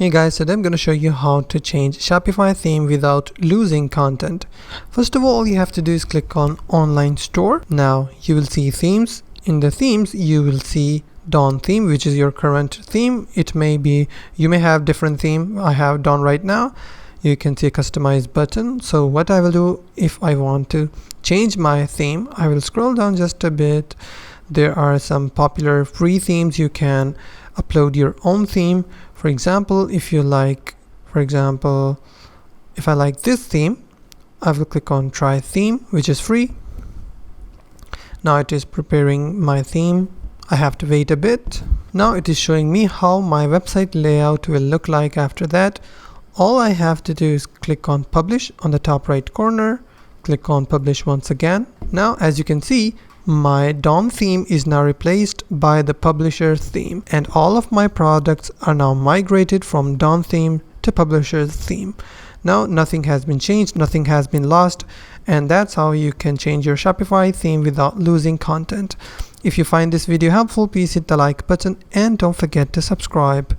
Hey guys, today I'm going to show you how to change Shopify theme without losing content. First of all, you have to do is click on online store. Now you will see themes. In the themes, you will see Dawn theme, which is your current theme. It may be, you may have different theme. I have Dawn right now. You can see a customize button. So what I will do, if I want to change my theme, I will scroll down just a bit. There are some popular free themes. You can upload your own theme. For example, if I like this theme, I will click on try theme, which is free. Now it is preparing my theme. I have to wait a bit. Now it is showing me how my website layout will look like after that. All I have to do is click on publish on the top right corner. Click on publish once again. Now as you can see, my Dawn theme is now replaced by the publisher theme, and all of my products are now migrated from Dawn theme to publisher's theme. Now nothing has been changed, nothing has been lost, and that's how you can change your Shopify theme without losing content. If you find this video helpful, please hit the like button and don't forget to subscribe.